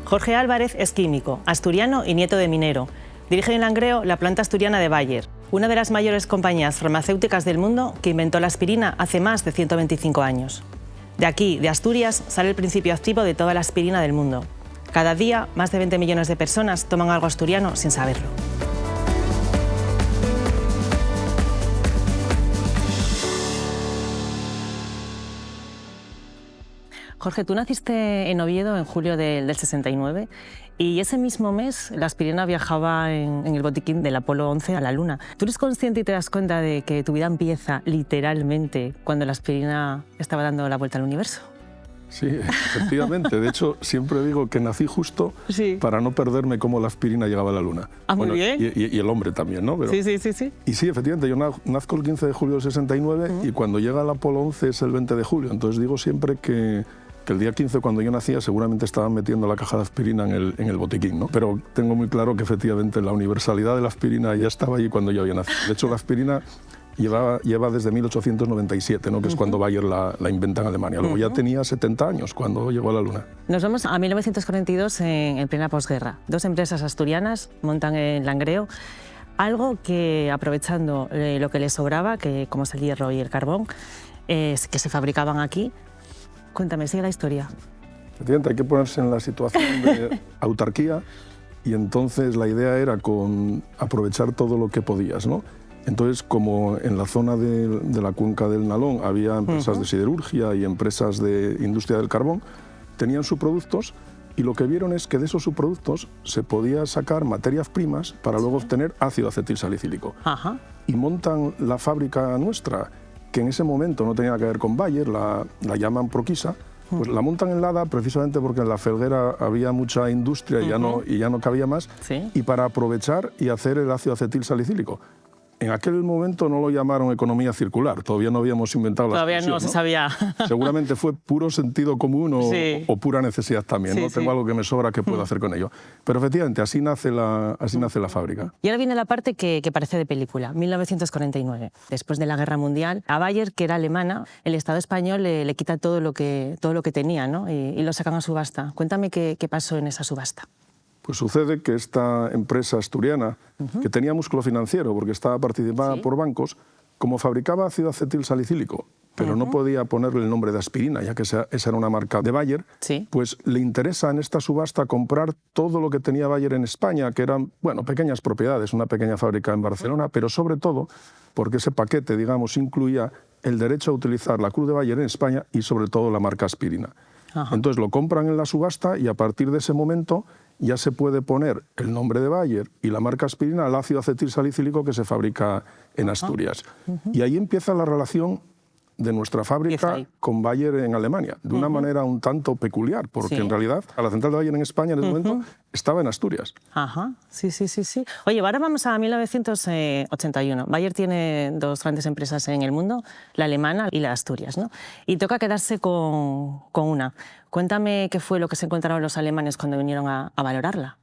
Jorge Álvarez es químico, asturiano y nieto de minero. Dirige en Langreo la planta asturiana de Bayer, una de las mayores compañías farmacéuticas del mundo que inventó la aspirina hace más de 125 años. De aquí, de Asturias, sale el principio activo de toda la aspirina del mundo. Cada día, más de 20 millones de personas toman algo asturiano sin saberlo. Jorge, tú naciste en Oviedo en julio del 69 y ese mismo mes la aspirina viajaba en el botiquín del Apolo 11 a la Luna. ¿Tú eres consciente y te das cuenta de que tu vida empieza literalmente cuando la aspirina estaba dando la vuelta al universo? Sí, efectivamente. De hecho, siempre digo que nací justo para no perderme cómo la aspirina llegaba a la Luna. Ah, muy bien. Y el hombre también, ¿no? Pero, sí. Y sí, efectivamente, yo nazco el 15 de julio del 69 y cuando llega el Apolo 11 es el 20 de julio. Entonces digo siempre que el día 15, cuando yo nacía, seguramente estaban metiendo la caja de aspirina en el botiquín, ¿no? Pero tengo muy claro que efectivamente la universalidad de la aspirina ya estaba allí cuando yo había nacido. De hecho, la aspirina lleva desde 1897, ¿no? Que es cuando Bayer la inventa en Alemania. Luego ya tenía 70 años cuando llegó a la Luna. Nos vamos a 1942, en plena posguerra. Dos empresas asturianas montan en Langreo algo que, aprovechando lo que les sobraba, que como es el hierro y el carbón, que se fabricaban aquí. Cuéntame, sigue la historia. Efectivamente, hay que ponerse en la situación de autarquía y entonces la idea era aprovechar todo lo que podías, ¿no? Entonces, como en la zona de la cuenca del Nalón había empresas de siderurgia y empresas de industria del carbón, tenían subproductos y lo que vieron es que de esos subproductos se podía sacar materias primas para luego obtener ácido acetilsalicílico. Y montan la fábrica nuestra, que en ese momento no tenía nada que ver con Bayer, la llaman Proquisa, pues la montan en Lada precisamente porque en la Felguera había mucha industria y ya no cabía más, y para aprovechar y hacer el ácido acetilsalicílico. En aquel momento no lo llamaron economía circular, todavía no habíamos inventado la expresión, no se sabía. Seguramente fue puro sentido común o pura necesidad también, ¿no? Tengo algo que me sobra que puedo hacer con ello. Pero efectivamente, así nace la fábrica. Y ahora viene la parte que parece de película, 1949. Después de la Guerra Mundial, a Bayer, que era alemana, el Estado español le quita todo lo que tenía, ¿no? y lo sacan a subasta. Cuéntame qué pasó en esa subasta. Pues sucede que esta empresa asturiana, que tenía músculo financiero porque estaba participada por bancos, como fabricaba ácido acetilsalicílico, pero no podía ponerle el nombre de aspirina, ya que esa era una marca de Bayer, pues le interesa en esta subasta comprar todo lo que tenía Bayer en España, que eran, bueno, pequeñas propiedades, una pequeña fábrica en Barcelona, pero sobre todo porque ese paquete, digamos, incluía el derecho a utilizar la cruz de Bayer en España y sobre todo la marca aspirina. Entonces lo compran en la subasta y a partir de ese momento ya se puede poner el nombre de Bayer y la marca aspirina al ácido acetilsalicílico que se fabrica en Asturias. Y ahí empieza la relación de nuestra fábrica con Bayer en Alemania, de una manera un tanto peculiar, porque en realidad a la central de Bayer en España en ese momento estaba en Asturias. Sí. Oye, ahora vamos a 1981. Bayer tiene dos grandes empresas en el mundo, la alemana y la de Asturias, ¿no? Y toca quedarse con una. Cuéntame qué fue lo que se encontraron los alemanes cuando vinieron a valorarla.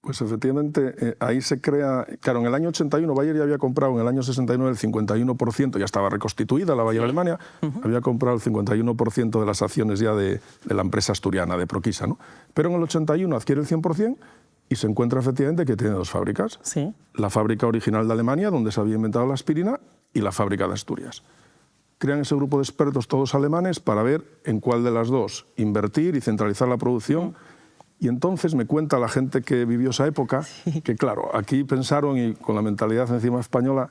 Pues efectivamente, ahí se crea... Claro, en el año 81 Bayer ya había comprado, en el año 69 el 51%, ya estaba reconstituida la Bayer Alemania, había comprado el 51% de las acciones ya de la empresa asturiana, de Proquisa, ¿no? Pero en el 81 adquiere el 100% y se encuentra efectivamente que tiene dos fábricas. La fábrica original de Alemania, donde se había inventado la aspirina, y la fábrica de Asturias. Crean ese grupo de expertos, todos alemanes, para ver en cuál de las dos invertir y centralizar la producción. Y entonces me cuenta la gente que vivió esa época que, claro, aquí pensaron, y con la mentalidad encima española,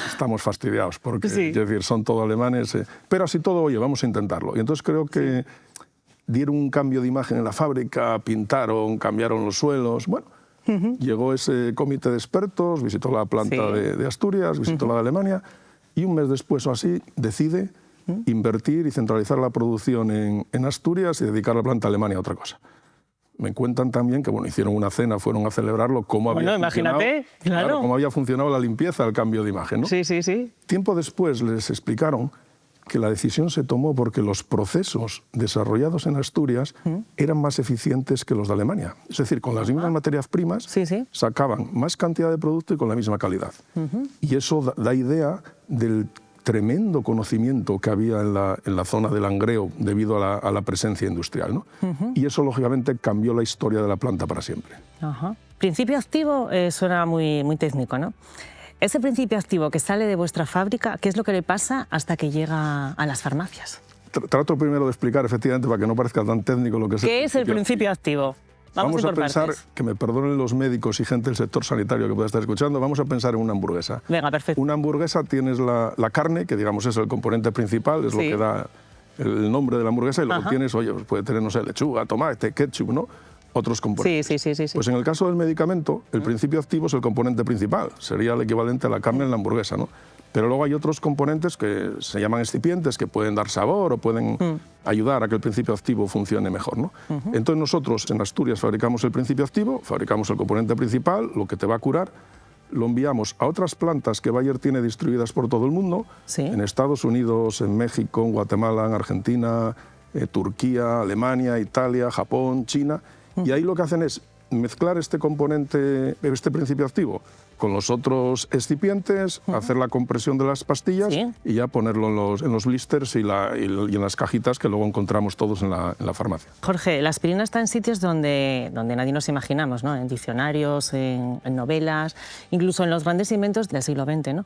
estamos fastidiados, porque es decir, son todos alemanes, pero así todo, oye, vamos a intentarlo. Y entonces creo que dieron un cambio de imagen en la fábrica, pintaron, cambiaron los suelos, bueno, llegó ese comité de expertos, visitó la planta de Asturias, visitó la de Alemania, y un mes después o así decide invertir y centralizar la producción en Asturias y dedicar la planta a Alemania a otra cosa. Me cuentan también que, bueno, hicieron una cena, fueron a celebrarlo, cómo había funcionado la limpieza, el cambio de imagen, ¿no? Tiempo después les explicaron que la decisión se tomó porque los procesos desarrollados en Asturias eran más eficientes que los de Alemania. Es decir, con las mismas materias primas sacaban más cantidad de producto y con la misma calidad. Y eso da idea del tremendo conocimiento que había en la zona de Langreo debido a la presencia industrial, ¿no? Y eso, lógicamente, cambió la historia de la planta para siempre. Ajá. Principio activo suena muy técnico, ¿no? Ese principio activo que sale de vuestra fábrica, ¿qué es lo que le pasa hasta que llega a las farmacias? Trato primero de explicar, efectivamente, para que no parezca tan técnico lo que es. ¿Qué es el principio activo? Vamos a pensar, que me perdonen los médicos y gente del sector sanitario que pueda estar escuchando, vamos a pensar en una hamburguesa. Venga, perfecto. Una hamburguesa tienes la carne, que digamos es el componente principal, es lo que da el nombre de la hamburguesa, y luego tienes, oye, puede tener, no sé, lechuga, tomate, ketchup, ¿no? Otros componentes. Sí. Pues en el caso del medicamento, el principio activo es el componente principal, sería el equivalente a la carne en la hamburguesa, ¿no? Pero luego hay otros componentes que se llaman excipientes, que pueden dar sabor o pueden ayudar a que el principio activo funcione mejor, ¿no? Entonces nosotros en Asturias fabricamos el principio activo, fabricamos el componente principal, lo que te va a curar, lo enviamos a otras plantas que Bayer tiene distribuidas por todo el mundo, en Estados Unidos, en México, en Guatemala, en Argentina, Turquía, Alemania, Italia, Japón, China, y ahí lo que hacen es mezclar este componente, este principio activo, con los otros excipientes, hacer la compresión de las pastillas y ya ponerlo en los blisters y en las cajitas que luego encontramos todos en la farmacia. Jorge, la aspirina está en sitios donde nadie nos imaginamos, ¿no? En diccionarios, en novelas, incluso en los grandes inventos del siglo XX, ¿no?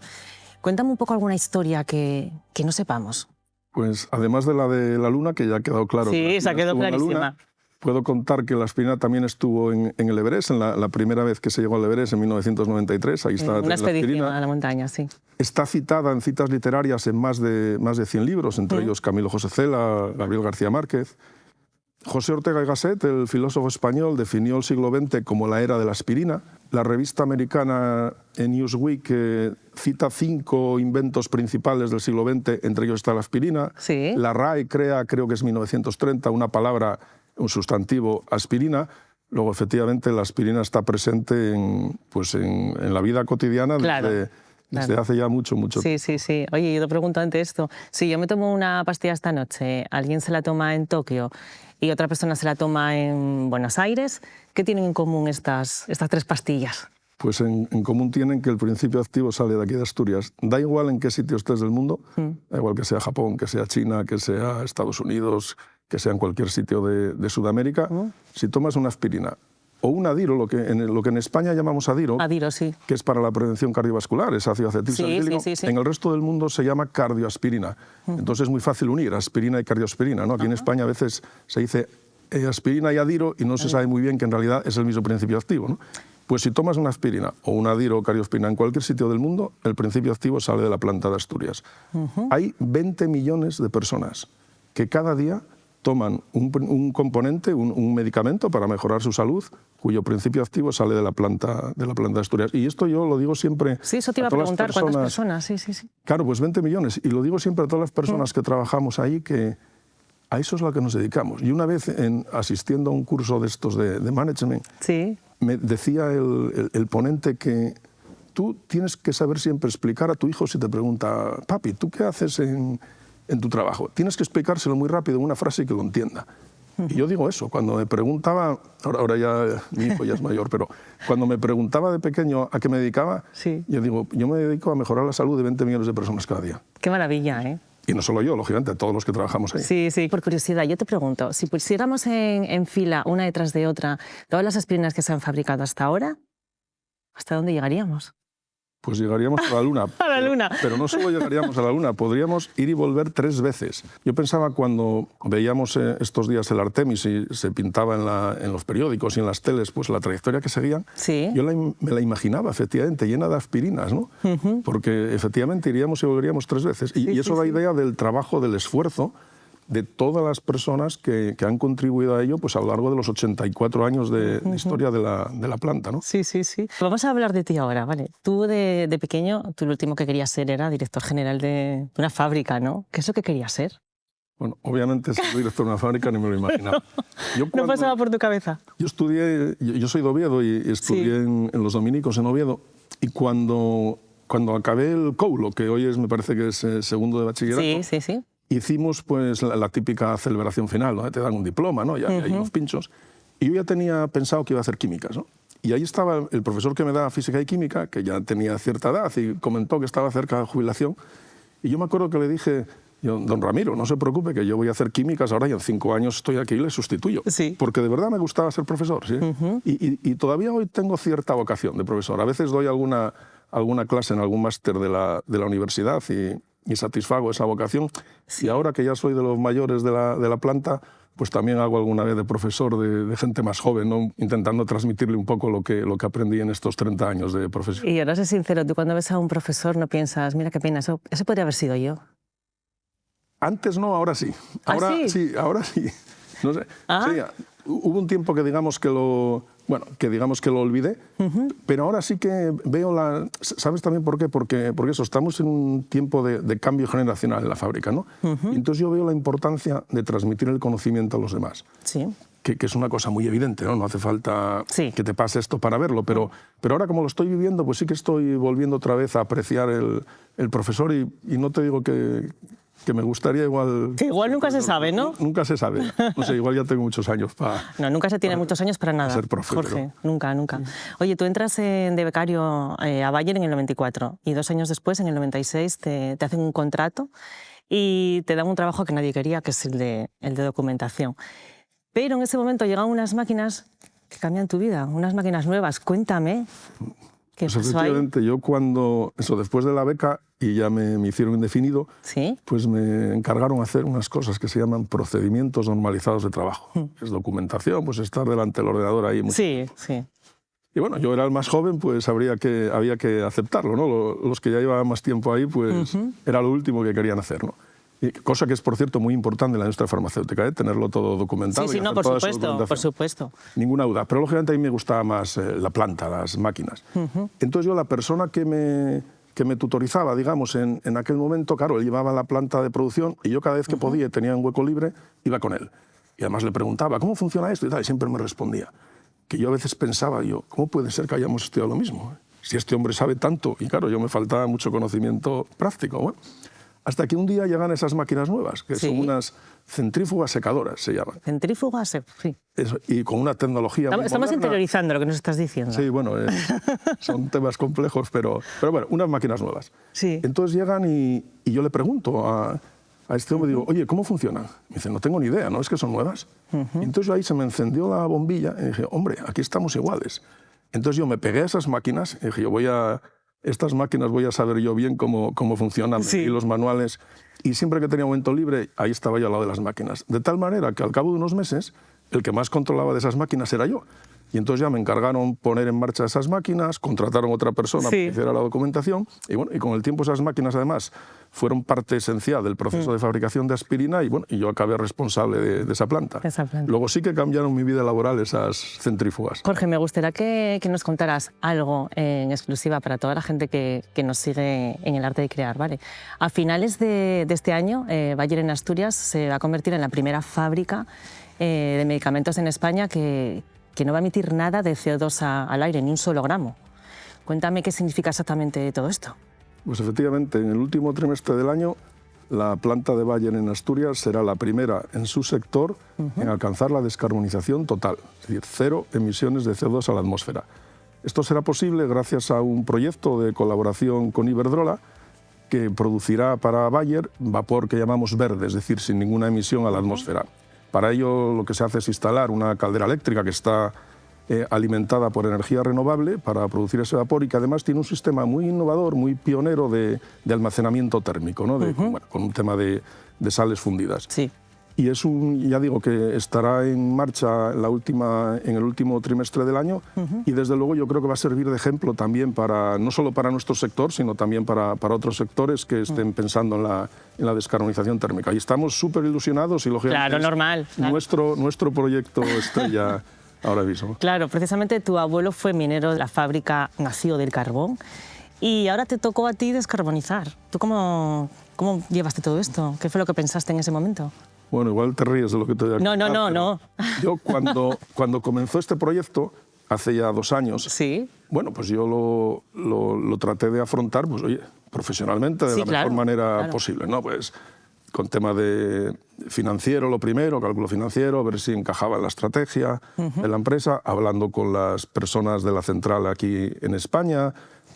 Cuéntame un poco alguna historia que no sepamos. Pues además de la luna, que ya ha quedado claro. Sí, se ha quedado clarísima. Puedo contar que la aspirina también estuvo en el Everest, en la primera vez que se llegó al Everest en 1993. Ahí está una expedición a la montaña, sí. Está citada en citas literarias en más de 100 libros, entre ellos Camilo José Cela, Gabriel García Márquez. José Ortega y Gasset, el filósofo español, definió el siglo XX como la era de la aspirina. La revista americana Newsweek cita 5 inventos principales del siglo XX, entre ellos está la aspirina. Sí. La RAE crea, creo que es 1930, una palabra, un sustantivo, aspirina. Luego, efectivamente, la aspirina está presente en la vida cotidiana desde hace ya mucho tiempo. Sí. Oye, yo te pregunto ante esto, si yo me tomo una pastilla esta noche, alguien se la toma en Tokio y otra persona se la toma en Buenos Aires, ¿qué tienen en común estas 3 pastillas? Pues en común tienen que el principio activo sale de aquí de Asturias. Da igual en qué sitio estés del mundo, da igual que sea Japón, que sea China, que sea Estados Unidos, que sea en cualquier sitio de Sudamérica, si tomas una aspirina o un adiro, lo que en España llamamos adiro, sí, que es para la prevención cardiovascular, es ácido acetilsalicílico, sí. En el resto del mundo se llama cardioaspirina. Entonces es muy fácil unir aspirina y cardioaspirina, ¿no? Aquí en España a veces se dice aspirina y adiro y no se sabe muy bien que en realidad es el mismo principio activo, ¿no? Pues si tomas una aspirina o un adiro o cardioaspirina en cualquier sitio del mundo, el principio activo sale de la planta de Asturias. Hay 20 millones de personas que cada día toman un componente, un medicamento para mejorar su salud, cuyo principio activo sale de la planta de Asturias. Y esto yo lo digo siempre. Sí, eso te iba a preguntar, ¿cuántas personas? Sí. Claro, pues 20 millones. Y lo digo siempre a todas las personas que trabajamos ahí, que a eso es a lo que nos dedicamos. Y una vez asistiendo a un curso de estos de management, me decía el ponente que tú tienes que saber siempre explicar a tu hijo si te pregunta, papi, ¿tú qué haces en tu trabajo? Tienes que explicárselo muy rápido en una frase y que lo entienda. Y yo digo eso, cuando me preguntaba, ahora ya mi hijo ya es mayor, pero cuando me preguntaba de pequeño a qué me dedicaba, yo digo, yo me dedico a mejorar la salud de 20 millones de personas cada día. Qué maravilla, ¿eh? Y no solo yo, lógicamente, todos los que trabajamos ahí. Sí. Por curiosidad, yo te pregunto, si pusiéramos en fila, una detrás de otra, todas las aspirinas que se han fabricado hasta ahora, ¿hasta dónde llegaríamos? Pues llegaríamos a la Luna. A la Luna. Pero no solo llegaríamos a la Luna, podríamos ir y volver 3 veces. Yo pensaba cuando veíamos estos días el Artemis y se pintaba en los periódicos y en las teles pues la trayectoria que seguían, yo me la imaginaba efectivamente llena de aspirinas, ¿no? Porque efectivamente iríamos y volveríamos 3 veces. Y eso da idea del trabajo, del esfuerzo de todas las personas que han contribuido a ello pues a lo largo de los 84 años de historia de la planta, ¿no? Sí. Vamos a hablar de ti ahora, ¿vale? Tú de pequeño, tú lo último que querías ser era director general de una fábrica, ¿no? ¿Qué es lo que querías ser? Bueno, obviamente ser director de una fábrica ni me lo imaginaba. ¿No pasaba por tu cabeza? Yo soy de Oviedo y estudié en los dominicos en Oviedo, y cuando acabé el COU, que hoy me parece que es segundo de bachillerato, sí. Hicimos pues la típica celebración final, ¿no? Te dan un diploma, ¿no? Ya hay unos pinchos. Y yo ya tenía pensado que iba a hacer químicas, ¿no? Y ahí estaba el profesor que me da física y química, que ya tenía cierta edad y comentó que estaba cerca de jubilación. Y yo me acuerdo que le dije, don Ramiro, no se preocupe, que yo voy a hacer químicas ahora y en 5 años estoy aquí y le sustituyo. Sí. Porque de verdad me gustaba ser profesor, ¿sí? Y todavía hoy tengo cierta vocación de profesor. A veces doy alguna clase en algún máster de la universidad y satisfago esa vocación. Sí. Y ahora que ya soy de los mayores de la planta, pues también hago alguna vez de profesor de gente más joven, ¿no? Intentando transmitirle un poco lo que aprendí en estos 30 años de profesión. Y ahora sé sincero, tú cuando ves a un profesor no piensas, mira qué pena, eso podría haber sido yo. Antes no, ahora sí. Ahora sí, ahora sí. No sé. Sí, hubo un tiempo que digamos que lo olvidé, pero ahora sí que veo ¿Sabes también por qué? Porque eso, estamos en un tiempo de cambio generacional en la fábrica, ¿no? Y entonces yo veo la importancia de transmitir el conocimiento a los demás. Sí. Que es una cosa muy evidente, ¿no? No hace falta que te pase esto para verlo, pero ahora como lo estoy viviendo, pues sí que estoy volviendo otra vez a apreciar el profesor y no te digo que me gustaría igual... Que igual nunca se sabe, ¿no? Nunca se sabe. No sé, igual ya tengo muchos años para... No, nunca se tiene muchos años para nada, ser profe, Jorge, nunca. Oye, tú entras de becario a Bayer en el 94 y 2 años después, en el 96, te hacen un contrato y te dan un trabajo que nadie quería, que es el de documentación. Pero en ese momento llegan unas máquinas que cambian tu vida, unas máquinas nuevas. Cuéntame. ¿Qué pues pasó efectivamente, ahí? Yo después de la beca y ya me hicieron indefinido, ¿Sí? Pues me encargaron hacer unas cosas que se llaman procedimientos normalizados de trabajo. Es documentación, pues estar delante del ordenador ahí. Sí. Y bueno, yo era el más joven, pues había que aceptarlo, ¿no? Los que ya llevaban más tiempo ahí, pues era lo último que querían hacer, ¿no? Y cosa que es, por cierto, muy importante en la industria farmacéutica, tenerlo todo documentado. Sí, no, por supuesto. Ninguna duda. Pero lógicamente a mí me gustaba más la planta, las máquinas. Entonces yo, la persona que me tutorizaba, digamos, en aquel momento, claro, él llevaba la planta de producción y yo cada vez que podía, tenía un hueco libre, iba con él. Y además le preguntaba, ¿cómo funciona esto? Y tal, y siempre me respondía. Que yo a veces pensaba, ¿cómo puede ser que hayamos estudiado lo mismo? Si este hombre sabe tanto, y claro, yo me faltaba mucho conocimiento práctico. Bueno, hasta que un día llegan esas máquinas nuevas, que son unas centrífugas secadoras, se llaman. Centrífugas, sí. Eso, y con una tecnología muy Estamos moderna. interiorizando lo que nos estás diciendo. Sí, bueno, son temas complejos, pero bueno, unas máquinas nuevas. Sí. Entonces llegan y yo le pregunto a este hombre, digo, oye, ¿cómo funcionan? Me dice, no tengo ni idea, ¿no? Es que son nuevas. Y entonces ahí se me encendió la bombilla y dije, hombre, aquí estamos iguales. Entonces yo me pegué a esas máquinas y dije, estas máquinas voy a saber yo bien cómo funcionan y los manuales. Y siempre que tenía momento libre, ahí estaba yo al lado de las máquinas. De tal manera que al cabo de unos meses, el que más controlaba de esas máquinas era yo. Y entonces ya me encargaron poner en marcha esas máquinas, contrataron a otra persona para que hiciera la documentación. Y bueno, y con el tiempo esas máquinas además fueron parte esencial del proceso de fabricación de aspirina y bueno, y yo acabé responsable de esa planta. Luego sí que cambiaron mi vida laboral esas centrífugas. Jorge, me gustaría que nos contaras algo en exclusiva para toda la gente que nos sigue en el arte de crear, ¿vale? A finales de este año, Bayer en Asturias se va a convertir en la primera fábrica de medicamentos en España que no va a emitir nada de CO2 al aire, ni un solo gramo. Cuéntame qué significa exactamente todo esto. Pues efectivamente, en el último trimestre del año, la planta de Bayer en Asturias será la primera en su sector en alcanzar la descarbonización total, es decir, 0 emisiones de CO2 a la atmósfera. Esto será posible gracias a un proyecto de colaboración con Iberdrola que producirá para Bayer vapor que llamamos verde, es decir, sin ninguna emisión a la atmósfera. Para ello lo que se hace es instalar una caldera eléctrica que está alimentada por energía renovable para producir ese vapor y que además tiene un sistema muy innovador, muy pionero de almacenamiento térmico, ¿no? Con un tema de sales fundidas. Sí. Y ya digo, que estará en marcha en el último trimestre del año y desde luego yo creo que va a servir de ejemplo también no solo para nuestro sector, sino también para otros sectores que estén pensando en la descarbonización térmica. Y estamos súper ilusionados y lógicamente claro, normal. Nuestro proyecto estrella ahora mismo. Claro, precisamente tu abuelo fue minero, la fábrica nació del carbón y ahora te tocó a ti descarbonizar. ¿Tú cómo llevaste todo esto? ¿Qué fue lo que pensaste en ese momento? Bueno, igual te ríes de lo que te voy a contar. No. Yo cuando comenzó este proyecto, hace ya 2 años, bueno, pues yo lo traté de afrontar, pues oye, profesionalmente de la mejor manera posible, ¿no? Pues con tema de financiero lo primero, cálculo financiero, a ver si encajaba en la estrategia de la empresa, hablando con las personas de la central aquí en España,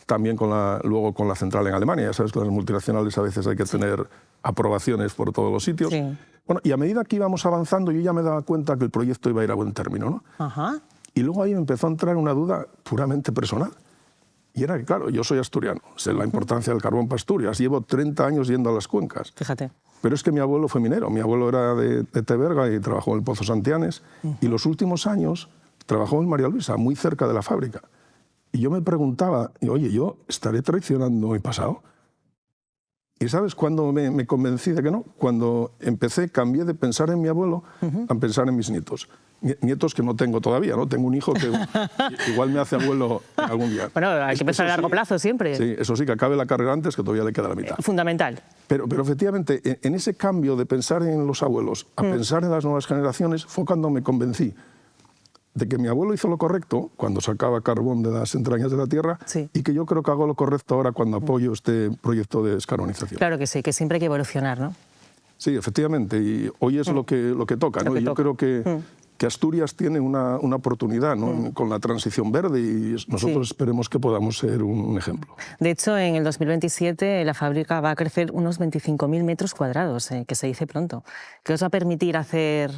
también luego con la central en Alemania. Ya sabes que las multinacionales a veces hay que tener aprobaciones por todos los sitios. Sí. Bueno, y a medida que íbamos avanzando, yo ya me daba cuenta que el proyecto iba a ir a buen término, ¿no? Ajá. Y luego ahí me empezó a entrar una duda puramente personal. Y era que, claro, yo soy asturiano, sé la importancia del carbón para Asturias, llevo 30 años yendo a las cuencas. Fíjate. Pero es que mi abuelo fue minero, mi abuelo era de Teberga y trabajó en el Pozo Santianes, y los últimos años trabajó en María Luisa, muy cerca de la fábrica. Y yo me preguntaba, oye, ¿yo estaré traicionando mi pasado? ¿Y sabes cuándo me convencí de que no? Cuando cambié de pensar en mi abuelo a pensar en mis nietos. Nietos que no tengo todavía, ¿no? Tengo un hijo que igual me hace abuelo algún día. Bueno, hay que pensar a largo plazo siempre. Sí, eso sí, que acabe la carrera antes, que todavía le queda la mitad. Fundamental. Pero efectivamente, en ese cambio de pensar en los abuelos a pensar en las nuevas generaciones, fue cuando me convencí de que mi abuelo hizo lo correcto cuando sacaba carbón de las entrañas de la tierra, sí, y que yo creo que hago lo correcto ahora cuando apoyo este proyecto de descarbonización. Claro que sí, que siempre hay que evolucionar, ¿no? Sí, efectivamente, y hoy es lo que toca, ¿no? Yo creo que Asturias tiene una oportunidad, ¿no? Con la transición verde, y nosotros esperemos que podamos ser un ejemplo. De hecho, en el 2027 la fábrica va a crecer unos 25.000 metros cuadrados, que se dice pronto. ¿Qué os va a permitir hacer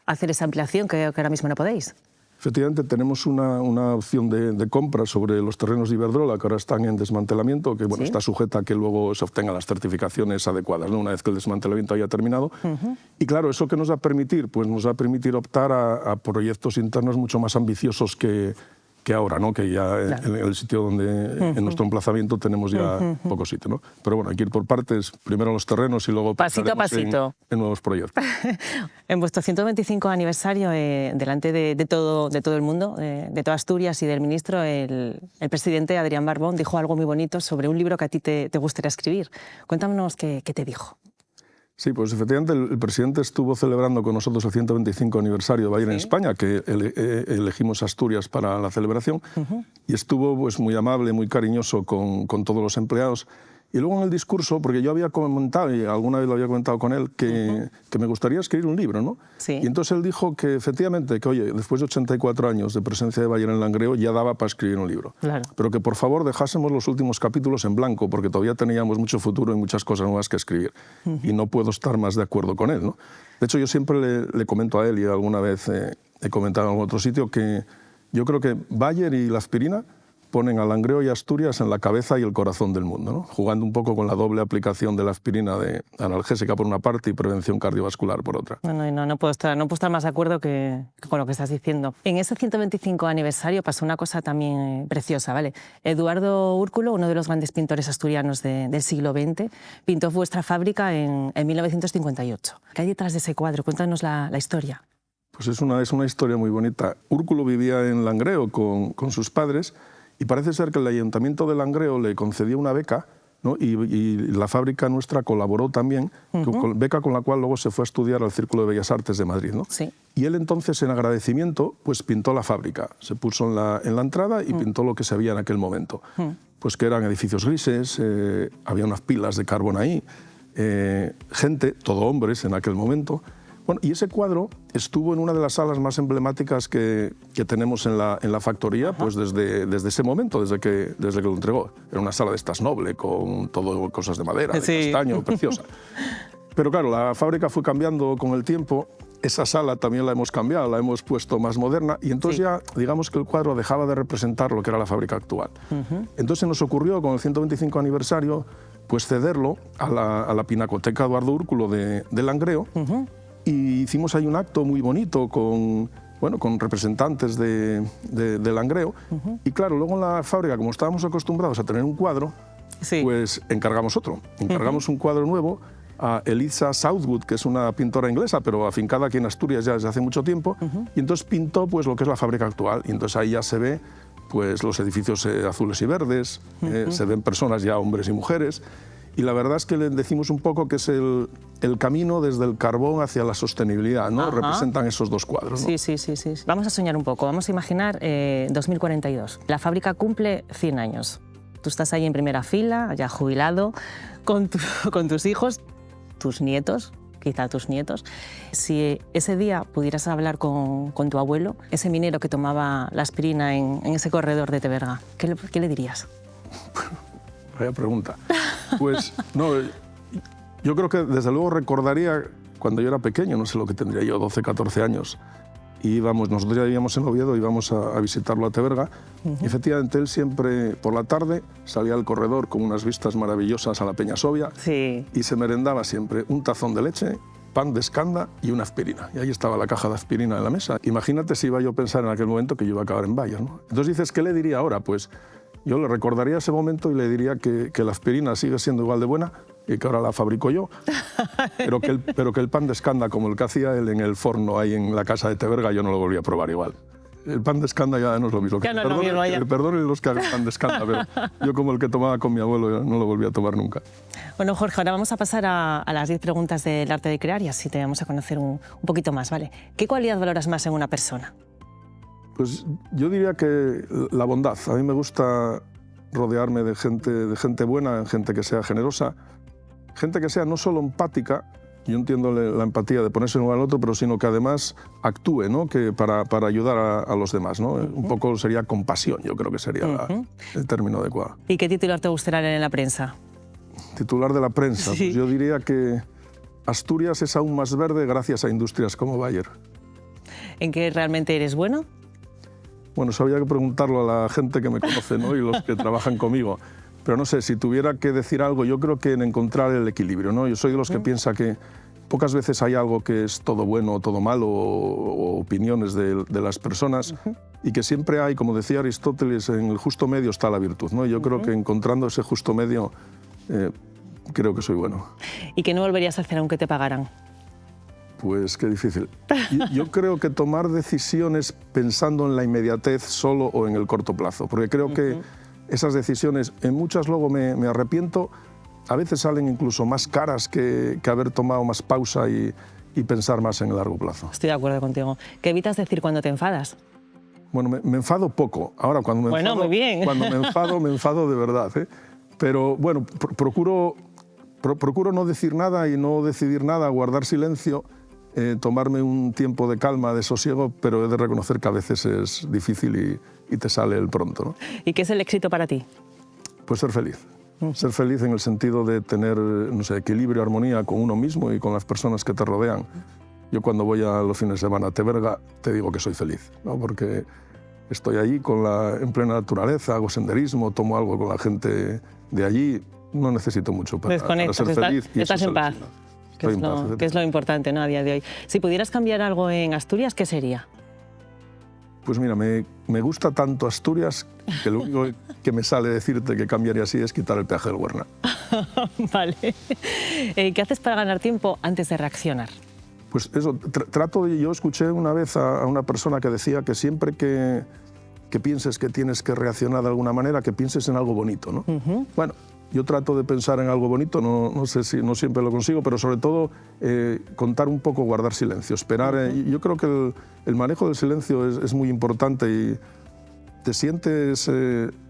esa ampliación que ahora mismo no podéis? Efectivamente, tenemos una opción de compra sobre los terrenos de Iberdrola, que ahora están en desmantelamiento, que bueno, está sujeta a que luego se obtengan las certificaciones adecuadas, ¿no? Una vez que el desmantelamiento haya terminado. Y claro, ¿eso qué nos va a permitir? Pues nos va a permitir optar a proyectos internos mucho más ambiciosos que ahora, ¿no? Que ya en el sitio donde, en nuestro emplazamiento, tenemos ya poco sitio, ¿no? Pero bueno, hay que ir por partes, primero los terrenos y luego pasito a pasito en nuevos proyectos. En vuestro 125 aniversario, delante de todo el mundo, de toda Asturias y del ministro, el presidente Adrián Barbón dijo algo muy bonito sobre un libro que a ti te gustaría escribir. Cuéntanos qué te dijo. Sí, pues efectivamente el presidente estuvo celebrando con nosotros el 125 aniversario de Bayer en España, que elegimos Asturias para la celebración, y estuvo pues muy amable, muy cariñoso con todos los empleados. Y luego en el discurso, porque yo había comentado, y alguna vez lo había comentado con él, que me gustaría escribir un libro, ¿no? Sí. Y entonces él dijo que efectivamente, que oye, después de 84 años de presencia de Bayer en Langreo, ya daba para escribir un libro. Claro. Pero que por favor dejásemos los últimos capítulos en blanco, porque todavía teníamos mucho futuro y muchas cosas nuevas que escribir. Y no puedo estar más de acuerdo con él, ¿no? De hecho, yo siempre le comento a él, y alguna vez he comentado en otro sitio, que yo creo que Bayer y la aspirina ponen a Langreo y Asturias en la cabeza y el corazón del mundo, ¿no? Jugando un poco con la doble aplicación de la aspirina, de analgésica por una parte y prevención cardiovascular por otra. Bueno, no puedo estar más de acuerdo que con lo que estás diciendo. En ese 125 aniversario pasó una cosa también preciosa, ¿vale? Eduardo Úrculo, uno de los grandes pintores asturianos del siglo XX, pintó vuestra fábrica en 1958. ¿Qué hay detrás de ese cuadro? Cuéntanos la historia. Pues es una historia muy bonita. Úrculo vivía en Langreo con sus padres, y parece ser que el Ayuntamiento de Langreo le concedió una beca, ¿no? y la fábrica nuestra colaboró también, beca con la cual luego se fue a estudiar al Círculo de Bellas Artes de Madrid, ¿no? Sí. Y él entonces, en agradecimiento, pues pintó la fábrica. Se puso en la entrada y pintó lo que se veía en aquel momento. Pues que eran edificios grises, había unas pilas de carbón ahí, gente, todo hombres en aquel momento. Bueno, y ese cuadro estuvo en una de las salas más emblemáticas que tenemos en la factoría, pues desde ese momento, desde que lo entregó. Era una sala de estas noble, con todo cosas de madera, de castaño, preciosa. Pero claro, la fábrica fue cambiando con el tiempo. Esa sala también la hemos cambiado, la hemos puesto más moderna, y entonces ya, digamos que el cuadro dejaba de representar lo que era la fábrica actual. Entonces nos ocurrió, con el 125 aniversario, pues cederlo a la Pinacoteca Eduardo Úrculo de Langreo, y hicimos ahí un acto muy bonito con representantes de Langreo. Y claro, luego en la fábrica, como estábamos acostumbrados a tener un cuadro, pues encargamos otro. Encargamos un cuadro nuevo a Eliza Southwood, que es una pintora inglesa, pero afincada aquí en Asturias ya desde hace mucho tiempo, y entonces pintó pues lo que es la fábrica actual. Y entonces ahí ya se ve pues los edificios azules y verdes, se ven personas ya, hombres y mujeres. Y la verdad es que le decimos un poco que es el camino desde el carbón hacia la sostenibilidad, ¿no? Representan esos dos cuadros, ¿no? Sí. Vamos a soñar un poco, vamos a imaginar 2042. La fábrica cumple 100 años. Tú estás ahí en primera fila, ya jubilado, con tus hijos, tus nietos, quizá tus nietos. Si ese día pudieras hablar con tu abuelo, ese minero que tomaba la aspirina en ese corredor de Teberga, ¿qué le dirías? Vaya pregunta. Pues no, yo creo que desde luego recordaría cuando yo era pequeño, no sé lo que tendría yo, 12, 14 años, y nosotros ya vivíamos en Oviedo, íbamos a visitarlo a Teberga, y efectivamente él siempre por la tarde salía al corredor con unas vistas maravillosas a la Peñasovia, sí, y se merendaba siempre un tazón de leche, pan de escanda y una aspirina. Y ahí estaba la caja de aspirina en la mesa. Imagínate si iba yo a pensar en aquel momento que yo iba a acabar en Bayer, ¿no? Entonces dices, ¿qué le diría ahora? Pues yo le recordaría ese momento y le diría que la aspirina sigue siendo igual de buena y que ahora la fabrico yo, pero que el pan de escanda, como el que hacía él en el forno ahí en la casa de Teberga, yo no lo volví a probar igual. El pan de escanda ya no es lo mismo. Ya no es lo mismo, ya. Perdonen los que hagan pan de escanda, pero yo como el que tomaba con mi abuelo ya no lo volví a tomar nunca. Bueno, Jorge, ahora vamos a pasar a las 10 preguntas del arte de crear y así te vamos a conocer un poquito más, ¿vale? ¿Qué cualidad valoras más en una persona? Pues yo diría que la bondad. A mí me gusta rodearme de gente buena, gente que sea generosa, gente que sea no solo empática, yo entiendo la empatía de ponerse en lugar al otro, pero sino que además actúe, ¿no? Que para ayudar a los demás, ¿no? Un poco sería compasión, yo creo que sería el término adecuado. ¿Y qué titular te gustaría leer en la prensa? Titular de la prensa, sí. Pues yo diría que Asturias es aún más verde gracias a industrias como Bayer. ¿En qué realmente eres bueno? Bueno, eso habría que preguntarlo a la gente que me conoce, ¿no? Y los que trabajan conmigo. Pero no sé, si tuviera que decir algo, yo creo que en encontrar el equilibrio, ¿no? Yo soy de los que piensa que pocas veces hay algo que es todo bueno o todo malo, o opiniones de las personas, y que siempre hay, como decía Aristóteles, en el justo medio está la virtud, ¿no? Yo creo que encontrando ese justo medio, creo que soy bueno. ¿Y qué no volverías a hacer aunque te pagaran? Pues qué difícil. Yo creo que tomar decisiones pensando en la inmediatez solo o en el corto plazo, porque creo que esas decisiones, en muchas luego me arrepiento, a veces salen incluso más caras que haber tomado más pausa y pensar más en el largo plazo. Estoy de acuerdo contigo. ¿Qué evitas decir cuando te enfadas? Bueno, me enfado poco. Ahora, cuando me enfado, muy bien. Cuando me enfado de verdad, ¿eh? Pero bueno, procuro no decir nada y no decidir nada, guardar silencio, tomarme un tiempo de calma, de sosiego, pero he de reconocer que a veces es difícil y te sale el pronto, ¿no? ¿Y qué es el éxito para ti? Pues ser feliz. Ser feliz en el sentido de tener, no sé, equilibrio, armonía con uno mismo y con las personas que te rodean. Yo cuando voy a los fines de semana a Teberga te digo que soy feliz, ¿no? Porque estoy allí en plena naturaleza, hago senderismo, tomo algo con la gente de allí, no necesito mucho para ser feliz. Estás en paz. Que es lo importante, ¿no? A día de hoy. Si pudieras cambiar algo en Asturias, ¿qué sería? Pues mira, me gusta tanto Asturias que lo único que me sale decirte que cambiaría así es quitar el peaje del Huerna. Vale. ¿Qué haces para ganar tiempo antes de reaccionar? Pues eso, yo escuché una vez a una persona que decía que siempre que pienses que tienes que reaccionar de alguna manera, que pienses en algo bonito, ¿no? Bueno, yo trato de pensar en algo bonito, no sé si no siempre lo consigo, pero sobre todo contar un poco, guardar silencio, esperar. Yo creo que el manejo del silencio es muy importante y te sientes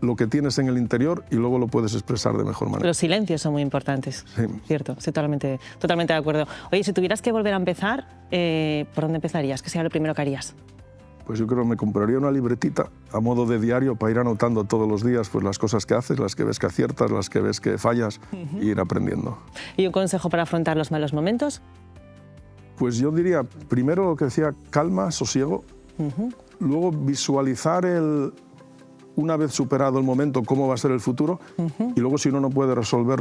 lo que tienes en el interior y luego lo puedes expresar de mejor manera. Los silencios son muy importantes, sí. Cierto, estoy totalmente de acuerdo. Oye, si tuvieras que volver a empezar, ¿por dónde empezarías? ¿Qué sería lo primero que harías? Pues yo creo que me compraría una libretita a modo de diario para ir anotando todos los días pues, las cosas que haces, las que ves que aciertas, las que ves que fallas e ir aprendiendo. ¿Y un consejo para afrontar los malos momentos? Pues yo diría, primero lo que decía, calma, sosiego, luego visualizar una vez superado el momento, cómo va a ser el futuro, y luego si uno no puede resolver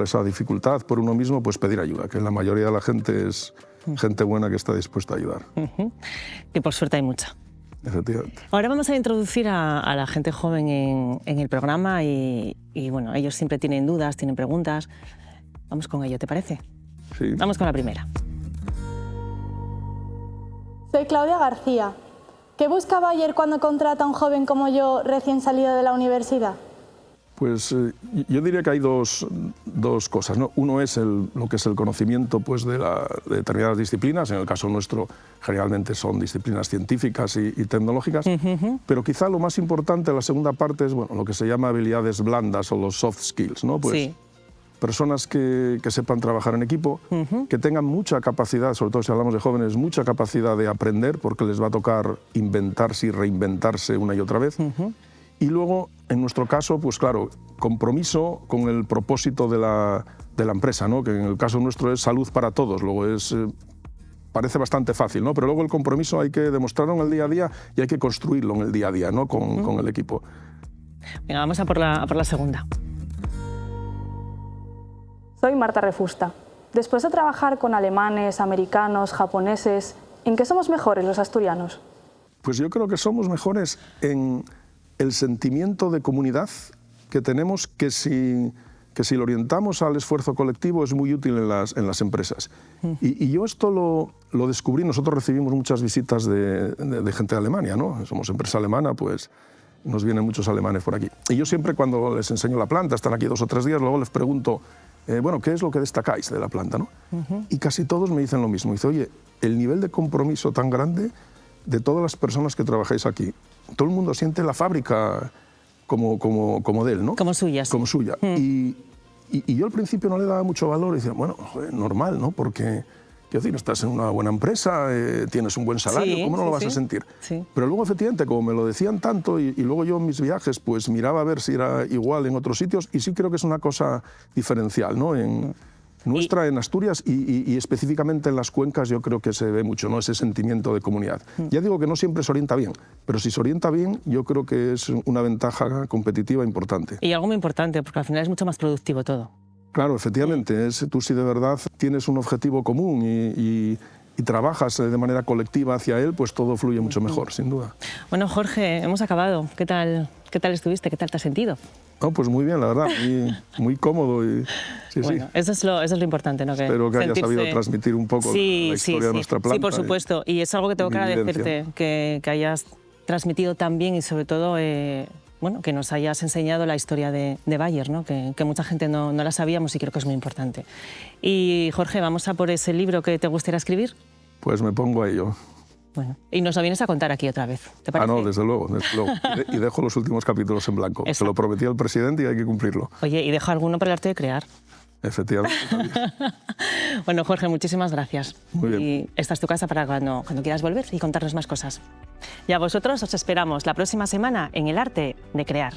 esa dificultad por uno mismo, pues pedir ayuda, que la mayoría de la gente es gente buena que está dispuesta a ayudar. Que por suerte hay mucha. Efectivamente. Ahora vamos a introducir a la gente joven en el programa y bueno, ellos siempre tienen dudas, tienen preguntas. Vamos con ello, ¿te parece? Sí. Vamos con la primera. Soy Claudia García. ¿Qué busca Bayer cuando contrata a un joven como yo recién salido de la universidad? Pues yo diría que hay dos cosas, ¿no? Uno es lo que es el conocimiento pues, de determinadas disciplinas, en el caso nuestro generalmente son disciplinas científicas y tecnológicas, pero quizá lo más importante, la segunda parte, es bueno, lo que se llama habilidades blandas o los soft skills, ¿no? Pues, sí. Personas que sepan trabajar en equipo, que tengan mucha capacidad, sobre todo si hablamos de jóvenes, mucha capacidad de aprender, porque les va a tocar inventarse y reinventarse una y otra vez, Y luego, en nuestro caso, pues claro, compromiso con el propósito de la empresa, ¿no? Que en el caso nuestro es salud para todos. Luego parece bastante fácil, ¿no? Pero luego el compromiso hay que demostrarlo en el día a día y hay que construirlo en el día a día, ¿no? Con el equipo. Venga, vamos a por la segunda. Soy Marta Refusta. Después de trabajar con alemanes, americanos, japoneses, ¿en qué somos mejores los asturianos? Pues yo creo que somos mejores en el sentimiento de comunidad que tenemos, que si lo orientamos al esfuerzo colectivo es muy útil en las empresas. Y yo esto lo descubrí, nosotros recibimos muchas visitas de gente de Alemania, ¿no? Somos empresa alemana, pues nos vienen muchos alemanes por aquí. Y yo siempre cuando les enseño la planta, están aquí 2 o 3 días, luego les pregunto, bueno, ¿qué es lo que destacáis de la planta, ¿no? Y casi todos me dicen lo mismo. Dice, oye, el nivel de compromiso tan grande de todas las personas que trabajáis aquí. Todo el mundo siente la fábrica como de él, ¿no? Como suya. Sí. Como suya. Y yo al principio no le daba mucho valor y decía, bueno, joder, normal, ¿no? Porque, quiero decir, estás en una buena empresa, tienes un buen salario, ¿cómo no lo vas a sentir? Sí. Pero luego, efectivamente, como me lo decían tanto y luego yo en mis viajes, pues miraba a ver si era igual en otros sitios y sí creo que es una cosa diferencial, ¿no? Nuestra en Asturias y específicamente en las cuencas yo creo que se ve mucho, ¿no? Ese sentimiento de comunidad. Ya digo que no siempre se orienta bien, pero si se orienta bien yo creo que es una ventaja competitiva importante. Y algo muy importante, porque al final es mucho más productivo todo. Claro, efectivamente, tú si de verdad tienes un objetivo común y trabajas de manera colectiva hacia él, pues todo fluye mucho mejor, sin duda. Bueno, Jorge, hemos acabado. ¿Qué tal estuviste? ¿Qué tal te has sentido? No, pues muy bien, la verdad, muy cómodo. Y, sí, bueno, eso es lo importante, ¿no? Que espero que hayas sabido transmitir un poco la historia de nuestra planta. Sí, por supuesto. Y es algo que tengo que agradecerte, que hayas transmitido tan bien y sobre todo bueno, que nos hayas enseñado la historia de Bayer, ¿no? Que mucha gente no la sabíamos y creo que es muy importante. Y Jorge, ¿vamos a por ese libro que te gustaría escribir? Pues me pongo a ello. Bueno, y nos lo vienes a contar aquí otra vez, ¿te parece? Ah, no, desde luego. Y dejo los últimos capítulos en blanco. Exacto. Se lo prometí al presidente y hay que cumplirlo. Oye, y dejo alguno para el arte de crear. Efectivamente. Bueno, Jorge, muchísimas gracias. Muy bien. Y esta es tu casa para cuando quieras volver y contarnos más cosas. Y a vosotros os esperamos la próxima semana en El Arte de Crear.